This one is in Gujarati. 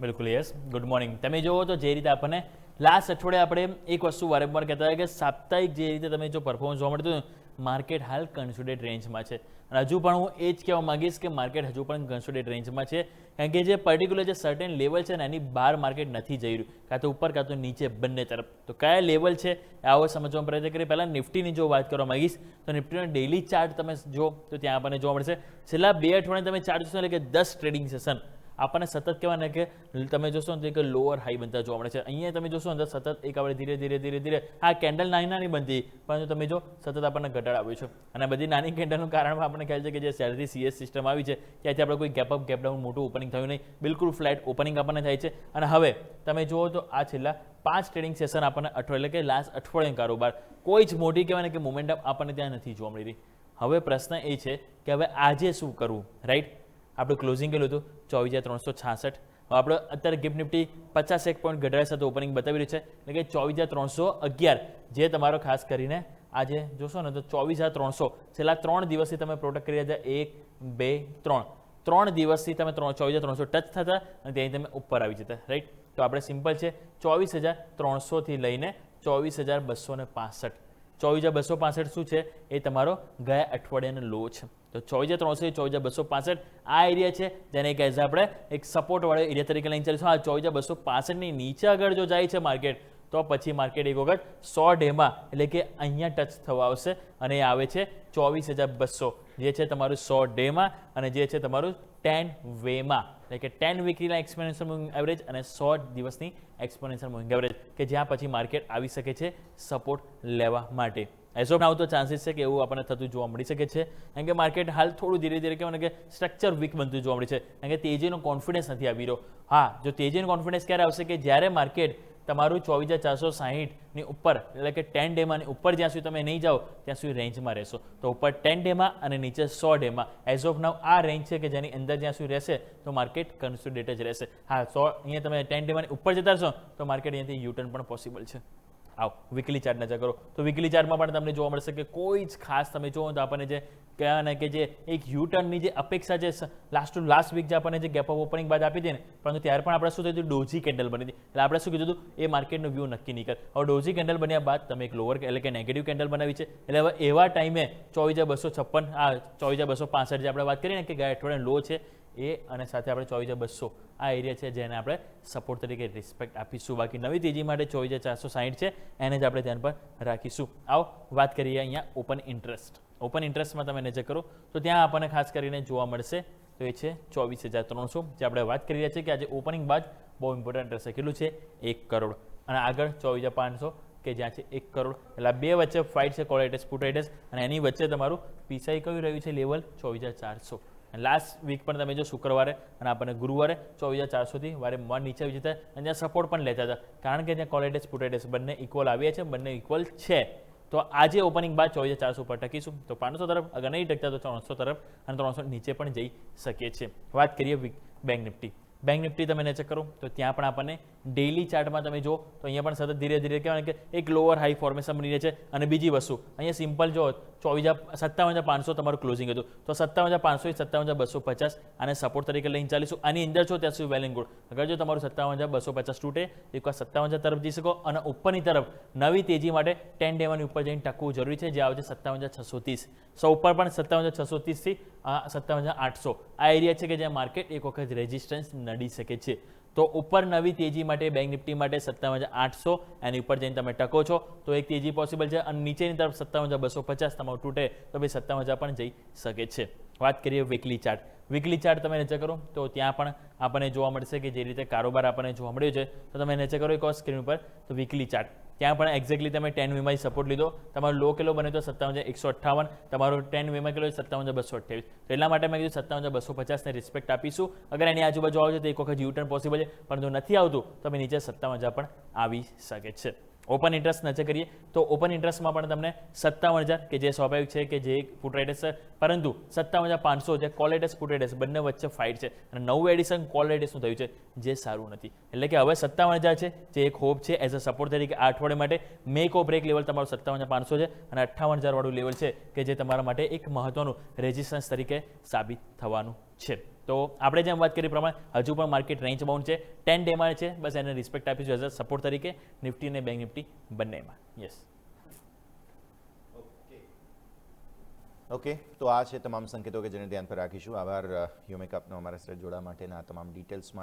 બિલકુલ યસ. Good morning. તમે જુઓ તો જે રીતે આપણને લાસ્ટ અઠવાડિયે આપણે એક વસ્તુ વારંવાર કહેતા હોય કે સાપ્તાહિક જે રીતે તમે જો પરફોર્મન્સ જોવા મળતું માર્કેટ હાલ કન્સોલિડેટ રેન્જમાં છે અને હજુ પણ હું એ જ કહેવા માંગીશ કે માર્કેટ હજુ પણ કન્સોલિડેટ રેન્જમાં છે કારણ કે જે પર્ટિક્યુલર જે સર્ટેન લેવલ છે ને એની બહાર માર્કેટ નથી જઈ રહ્યું, કાં તો ઉપર કાં તો નીચે બંને તરફ. તો કયા લેવલ છે આવો સમજવાનો પ્રયત્ન કરીએ. પહેલાં નિફ્ટીની જો વાત કરવા માંગીશ તો નિફ્ટીનો ડેઇલી ચાર્ટ તમે જો તો ત્યાં આપણને જોવા મળશે છેલ્લા 2 અઠવાડિયા તમે ચાર્ટ જોશો એટલે કે 10 ટ્રેડિંગ સેશન આપણને સતત કહેવાય ને કે તમે જોશો ને કે લોઅર હાઈ બનતા જોવા મળે છે. અહીંયા તમે જોશો ને સતત એક આપણે ધીરે ધીરે આ કેન્ડલ નાની નાની બનતી, પરંતુ તમે જો સતત આપણને ઘટાડો આવ્યો છે અને બધી નાની કેન્ડલનું કારણ આપણને ખ્યાલ છે કે જે સેલરી CS સિસ્ટમ આવી છે ત્યાંથી આપણે કોઈ ગેપ અપ ગેપ ડાઉન મોટું ઓપનિંગ થયું નહીં, બિલકુલ ફ્લેટ ઓપનિંગ આપણને થાય છે. અને હવે તમે જુઓ તો આ છેલ્લા 5 ટ્રેડિંગ સેશન આપણને એટલે કે લાસ્ટ અઠવાડિયાનો કારોબાર કોઈ જ મોટી કહેવાય ને કે મોમેન્ટમ આપણને ત્યાં નથી જોવા મળી રહી. હવે પ્રશ્ન એ છે કે હવે આજે શું કરવું, રાઈટ? આપણે ક્લોઝિંગ કર્યું હતું 24,366. આપણે અત્યારે ગિફ્ટ નિફ્ટી 51 પોઈન્ટ ઘટાડા સાથે ઓપનિંગ બતાવી રહ્યું છે એટલે કે 24,311 જે તમારો ખાસ કરીને આજે જોશો ને તો 24,300 છેલ્લા 3 દિવસથી તમે પ્રોટેક્ટ કરી રહ્યા હતા. 1 2 3 દિવસથી તમે 24,300 ટચ થતા અને ત્યાંથી તમે ઉપર આવી જતા, રાઈટ? તો આપણે સિમ્પલ છે 24,300 થી લઈને 24,265. 24,265 શું છે એ તમારો ગયા અઠવાડિયાનો લો છે. તો 24,300 24,265 આ એરિયા છે જેને કહે છે આપણે એક સપોર્ટવાળો એરિયા તરીકે લઈને ચાલીશું. આ 24,265ની નીચે આગળ જો જાય છે માર્કેટ તો પછી માર્કેટ એક વખત 100 ડેમાં એટલે કે અહીંયા ટચ થવા આવશે અને એ આવે છે 24,200 જે છે તમારું 100 ડેમાં અને જે છે તમારું 10 વેમાં એટલે કે 10 વીકલીના એક્સપોનેન્શિયલ મૂવિંગ એવરેજ અને 100 દિવસની એક્સપોનેન્શિયલ મૂવિંગ એવરેજ કે જ્યાં પછી માર્કેટ આવી શકે છે સપોર્ટ લેવા માટે. એઝ ઓફ નાઉ તો ચાન્સીસ છે કે એવું આપણને થતું જોવા મળી શકે છે કારણ કે માર્કેટ હાલ થોડું ધીરે ધીરે કહેવાય કે સ્ટ્રક્ચર વીક બનતું જોવા મળે છે કારણ કે તેજીનો કોન્ફિડન્સ નથી આવી રહ્યો. હા, જો તેજીનો કોન્ફિડન્સ ક્યારે આવશે કે જ્યારે માર્કેટ તમારું 24,460ની ઉપર એટલે કે 10 ડેમાં ઉપર જ્યાં સુધી તમે નહીં જાઓ ત્યાં સુધી રેન્જમાં રહેશો. તો ઉપર 10 ડેમાં અને નીચે 100 ડેમાં એઝ ઓફ નાઉ આ રેન્જ છે કે જેની અંદર જ્યાં સુધી રહેશે તો માર્કેટ કન્સોલિડેટ જ રહેશે. હા, 100 અહીંયા તમે 10 ડેમાં ઉપર જતા રહેશો તો માર્કેટ અહીંયાથી યુટર્ન પણ પોસિબલ છે. આવો વીકલી ચાર્ટ નજર કરો તો વીકલી ચાર્ટમાં પણ તમને જોવા મળશે કે કોઈ જ ખાસ તમે જુઓ તો આપણને જે કહેવાય ને કે જે એક યુટર્નની જે અપેક્ષા છે લાસ્ટ ટુ લાસ્ટ વીક જે આપણને જે ગેપ અપ ઓપનિંગ બાદ આપી હતી ને, પરંતુ ત્યારે પણ આપણે શું થયું હતું ડોજી કેન્ડલ બની હતી એટલે આપણે શું કીધું હતું એ માર્કેટનો વ્યૂ નક્કી નહીં કરે. હવે ડોજી કેન્ડલ બન્યા બાદ તમે એક લોઅર એટલે કે નેગેટિવ કેન્ડલ બનાવી છે એટલે હવે એવા ટાઈમે 24,256 આ 24,265 જે આપણે વાત કરીએ ને કે ગયા અઠવાડિયાનો લો છે એ અને સાથે આપણે 24,200 આ એરિયા છે જેને આપણે સપોર્ટ તરીકે રિસ્પેક્ટ આપીશું. બાકી નવી તેજી માટે 24,460 છે એને જ આપણે ધ્યાન પર રાખીશું. આવો વાત કરીએ અહીંયા ઓપન ઇન્ટરેસ્ટ. ઓપન ઇન્ટરેસ્ટમાં તમે નજર કરો તો ત્યાં આપણને ખાસ કરીને જોવા મળશે તો એ છે 24,300 જે આપણે વાત કરી રહ્યા છીએ કે આજે ઓપનિંગ બાદ બહુ ઇમ્પોર્ટન્ટ રહેશે. કેટલું છે 1 કરોડ અને આગળ 24,500 કે જ્યાં છે 1 કરોડ. એટલે બે વચ્ચે ફાઇટ છે કોલેટેસ પુટેટેસ અને એની વચ્ચે તમારું પીસાઈ કયું રહ્યું છે લેવલ 24,400. લાસ્ટ વીક પણ તમે જો શુક્રવારે અને આપણને ગુરુવારે 24,400થી વારે મન નીચે આવી જતા અને ત્યાં સપોર્ટ પણ લેતા હતા કારણ કે ત્યાં કોલેટેસ પુટેટેસ બંને ઇક્વલ આવ્યા છે, બંને ઇક્વલ છે. તો આજે ઓપનિંગ બાદ 24,400 પર ટકીશું તો 500 તરફ અગર નહીં ટકતા તો 300 તરફ અને 300 નીચે પણ જઈ શકીએ છીએ. વાત કરીએ બેંક નિફ્ટી. બેંક નિફ્ટી તમે નજર કરો તો ત્યાં પણ આપણને ડેઇલી ચાર્ટમાં તમે જો તો અહીંયા પણ સતત ધીરે ધીરે કહેવાય કે એક લોઅર હાઈ ફોર્મેશન બની રહે છે. અને બીજી વસ્તુ અહીંયા સિમ્પલ જો 57,500 તમારું ક્લોઝિંગ હતું તો 57,500 57,250 આને સપોર્ટ તરીકે લઈને ચાલીશું. આની અંદર છો ત્યાં સુધી વેલ એન્ડ ગુડ. અગર જો તમારું 57,250 તૂટે તો એકવાર 57,000 તરફ જઈ શકો અને ઉપરની તરફ નવી તેજી માટે 10 ડેવાની ઉપર જઈને ટકવું જરૂરી છે જે આવે છે 57,630. સો ઉપર પણ 57,630 થી 57,800 આ એરિયા છે કે જ્યાં માર્કેટ એક વખત રેઝિસ્ટન્સ નડી શકે છે. તો ઉપર નવી તેજી માટે બેંક નિફ્ટી માટે 57,800 એની ઉપર જઈને તમે ટકો છો તો એક તેજી પોસિબલ છે અને નીચેની તરફ 57,250 તમારું તૂટે તો ભાઈ 57,000 પણ જઈ શકે છે. વાત કરીએ વીકલી ચાર્ટ. વીકલી ચાર્ટ તમે નજર કરો તો ત્યાં પણ આપણને જોવા મળશે કે જે રીતે કારોબાર આપણને જોવા મળ્યો છે તો તમે નજર કરો એક સ્ક્રીન ઉપર તો વીકલી ચાર્ટ ત્યાં પણ એક્ઝેક્ટલી તમે 10 વીમાં સપોર્ટ લીધો. તમારો લો કેટલો બને તો 57,158. તમારો 10 વીમાં કેટલો 57,228. તો એટલા માટે મેં કીધું 57,250ને રિસ્પેક્ટ આપીશું. અગર એની આજુબાજુ આવે છે તો એક વખત યુટર્ન પોસિબલ છે પરંતુ નથી આવતું તો તમે નીચે 57,000 પણ આવી શકે છે. ઓપન ઇન્ટરેસ્ટ નજર કરીએ તો ઓપન ઇન્ટરેસ્ટમાં પણ તમને 57,000 કે જે સ્વાભાવિક છે કે જે પુટરેટેસ છે પરંતુ 57,500 જે કોલેટેસ પુટરેટેસ બંને વચ્ચે ફાઇટ છે અને નવું એડિશન કોલેટેસનું થયું છે જે સારું નથી. એટલે કે હવે 57,000 છે જે એક હોપ છે એઝ અ સપોર્ટ તરીકે આ અઠવાડિયા માટે મેક ઓ બ્રેક લેવલ તમારું 57,500 છે અને 58,000 વાળું લેવલ છે કે જે તમારા માટે એક મહત્વનું રેઝિસ્ટન્સ તરીકે સાબિત થવાનું છે. તો આપણે જેમ વાત કરી પ્રમાણે હજુ પણ માર્કેટ રેન્જ બાઉન્ડ છે, 10 ડેમાં છે, બસ એને રિસ્પેક્ટ આપીશું એઝ અ સપોર્ટ તરીકે નિફ્ટી અને બેંક નિફ્ટી બંનેમાં. યસ. ઓકે, તો આ છે તમામ સંકેતો કે જેને ધ્યાન પર રાખીશું. આભાર યુમેક આપનો અમારા સાથે જોડાવા માટેના તમામ ડિટેલ્સમાં.